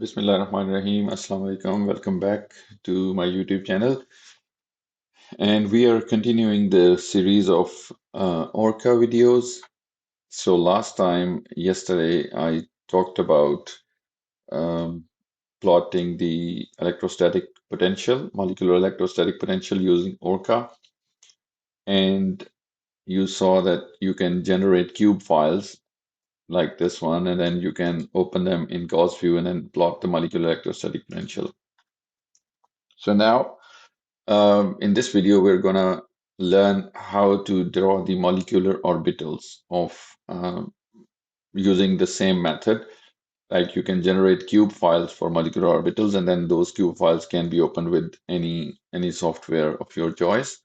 Bismillahirrahmanirrahim. Assalamu alaikum. Welcome back to my YouTube channel. And we are continuing the series of ORCA videos. So yesterday, I talked about um, plotting the electrostatic potential, molecular electrostatic potential using ORCA. And you saw that you can generate cube files like this one, and then you can open them in GaussView and then plot the molecular electrostatic potential. So now, in this video, we're gonna learn how to draw the molecular orbitals of using the same method. Like you can generate cube files for molecular orbitals, and then those cube files can be opened with any software of your choice.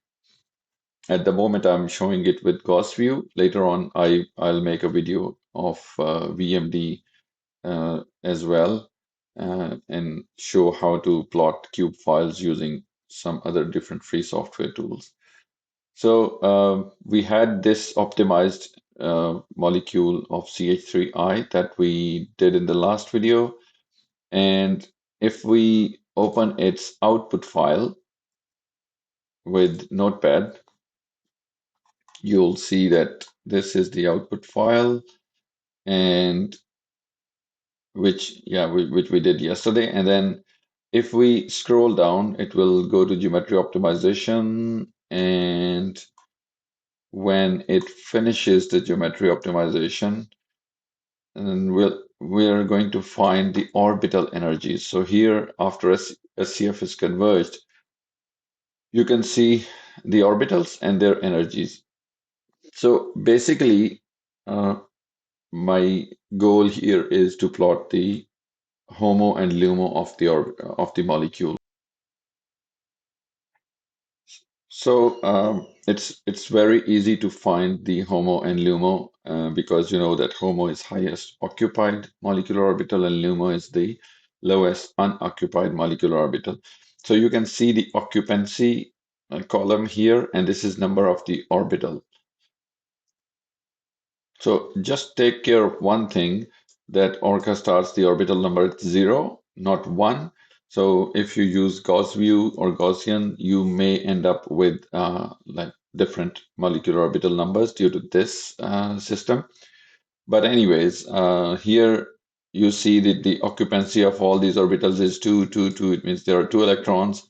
At the moment, I'm showing it with GaussView. Later on, I'll make a video of VMD as well and show how to plot cube files using some other different free software tools. So we had this optimized molecule of CH3I that we did in the last video. And if we open its output file with Notepad, you'll see that this is the output file, and which we did yesterday. And then if we scroll down, it will go to geometry optimization, and when it finishes the geometry optimization, and we're going to find the orbital energies. So here, after SCF is converged, you can see the orbitals and their energies. So basically, my goal here is to plot the HOMO and LUMO of the molecule. So it's very easy to find the HOMO and LUMO because you know that HOMO is highest occupied molecular orbital and LUMO is the lowest unoccupied molecular orbital. So you can see the occupancy column here, and this is number of the orbital. So just take care of one thing, that ORCA starts the orbital number at 0, not 1. So if you use GaussView or Gaussian, you may end up with like different molecular orbital numbers due to this system. But anyways, here you see that the occupancy of all these orbitals is 2, 2, 2. It means there are 2 electrons.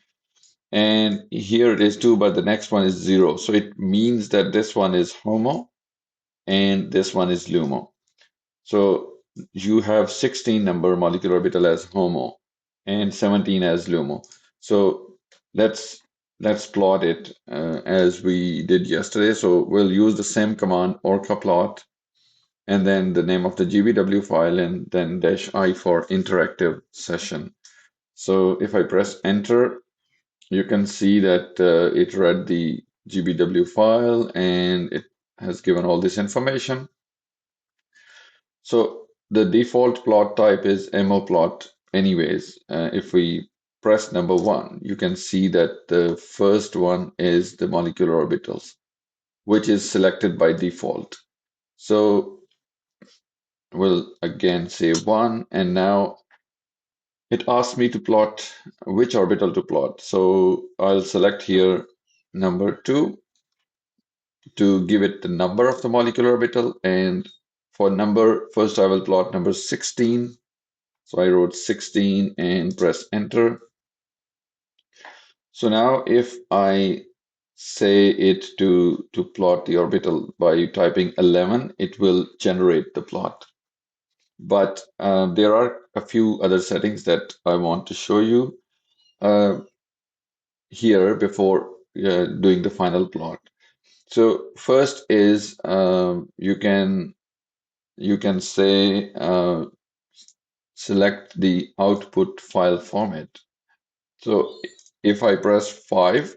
And here it is 2, but the next one is 0. So it means that this one is HOMO and this one is LUMO. So you have 16 number molecular orbital as HOMO and 17 as LUMO. So let's plot it as we did yesterday. So we'll use the same command, orca plot, and then the name of the GVW file, and then -I for interactive session. So if I press enter, you can see that it read the GBW file and it has given all this information. So the default plot type is MO plot anyways. If we press number 1, you can see that the first one is the molecular orbitals, which is selected by default. So we'll again say 1, and now it asks me to plot which orbital to plot. So I'll select here number 2 to give it the number of the molecular orbital, and for number, first I will plot number 16. So I wrote 16 and press enter. So now if I say it to plot the orbital by typing 11, it will generate the plot. But there are a few other settings that I want to show you here before doing the final plot. So first is you can say select the output file format. So if I press 5,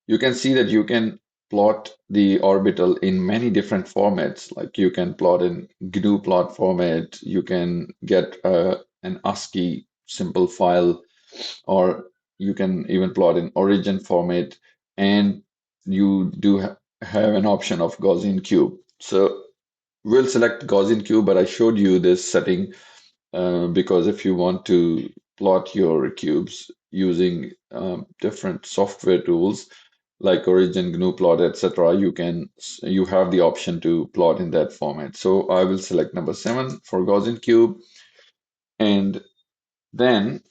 you can see that you can plot the orbital in many different formats. Like you can plot in GNU plot format, you can get an ASCII simple file, or you can even plot in origin format, and you do have an option of Gaussian cube. So we'll select Gaussian cube, but I showed you this setting because if you want to plot your cubes using different software tools like Origin, GNU-plot, etc., you have the option to plot in that format. So I will select number 7 for Gaussian cube, and then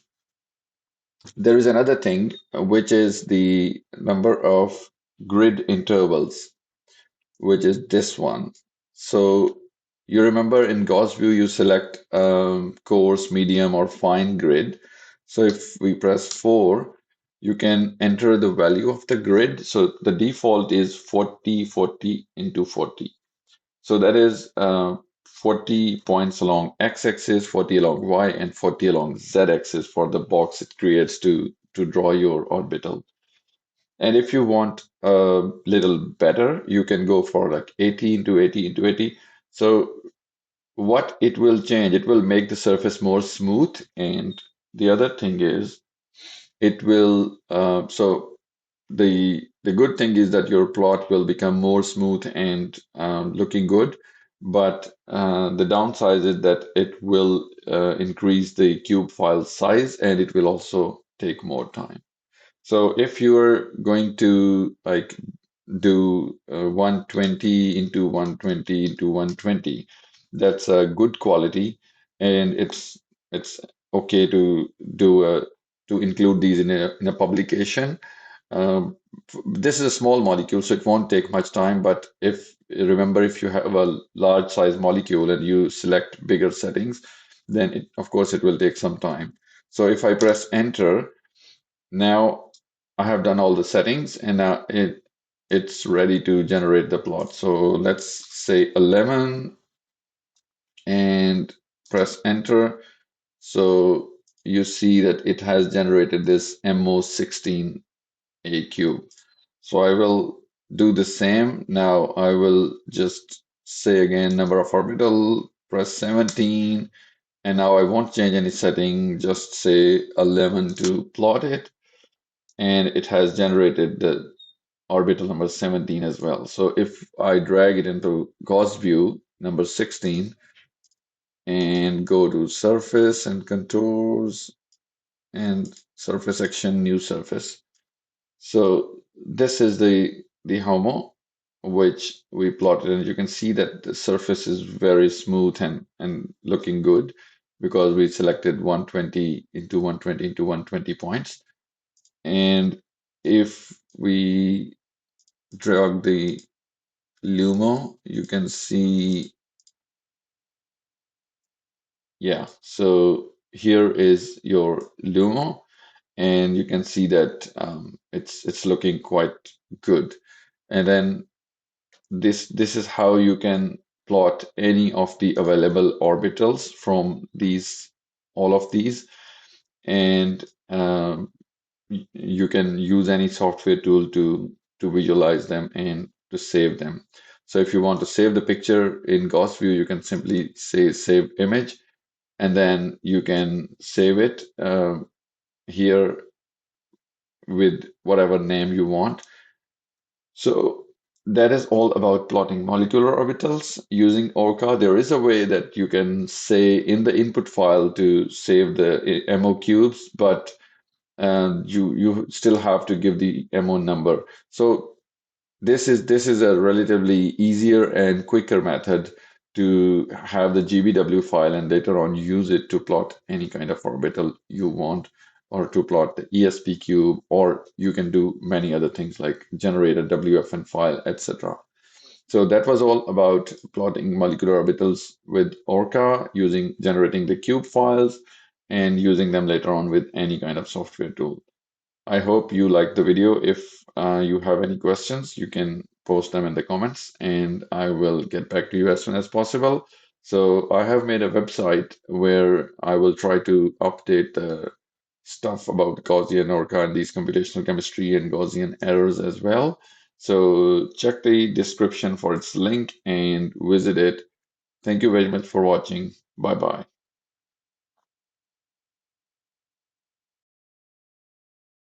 there is another thing, which is the number of grid intervals, which is this one. So you remember in GaussView you select coarse, medium, or fine grid. So if we press 4, you can enter the value of the grid. So the default is 40, 40 into 40. So that is 40 points along x-axis, 40 along y, and 40 along z-axis for the box it creates to draw your orbital. And if you want a little better, you can go for like 80 into 80 into 80. So what it will change, it will make the surface more smooth. And the other thing is it will, so the good thing is that your plot will become more smooth and looking good. But the downside is that it will increase the cube file size and it will also take more time. So if you're going to like do 120 into 120 into 120, that's a good quality, and it's okay to do to include these in a publication. This is a small molecule, so it won't take much time. But if remember, if you have a large size molecule and you select bigger settings, then of course it will take some time. So if I press enter, now I have done all the settings and now it's ready to generate the plot. So let's say 11 and press enter. So you see that it has generated this MO16A cube. So I will do the same. Now I will just say again number of orbital, press 17, and now I won't change any setting, just say 11 to plot it, and it has generated the orbital number 17 as well. So if I drag it into Gauss view number 16 and go to surface and contours and surface action, new surface. So this is the HOMO which we plotted, and you can see that the surface is very smooth and looking good because we selected 120 into 120 into 120 points. And if we drag the LUMO, you can see, yeah, so here is your LUMO, and you can see that it's looking quite good. And then this is how you can plot any of the available orbitals from these, all of these, and you can use any software tool to visualize them and to save them. So if you want to save the picture in GaussView, you can simply say save image, and then you can save it here with whatever name you want. So that is all about plotting molecular orbitals using ORCA. There is a way that you can say in the input file to save the MO cubes, but you still have to give the MO number. So this is a relatively easier and quicker method to have the GBW file and later on use it to plot any kind of orbital you want, or to plot the ESP cube, or you can do many other things like generate a WFN file, etc. So that was all about plotting molecular orbitals with ORCA using generating the cube files and using them later on with any kind of software tool. I hope you liked the video. If you have any questions, you can post them in the comments and I will get back to you as soon as possible. So I have made a website where I will try to update the stuff about Gaussian ORCA and these computational chemistry and Gaussian errors as well. So check the description for its link and visit it. Thank you very much for watching. Bye bye.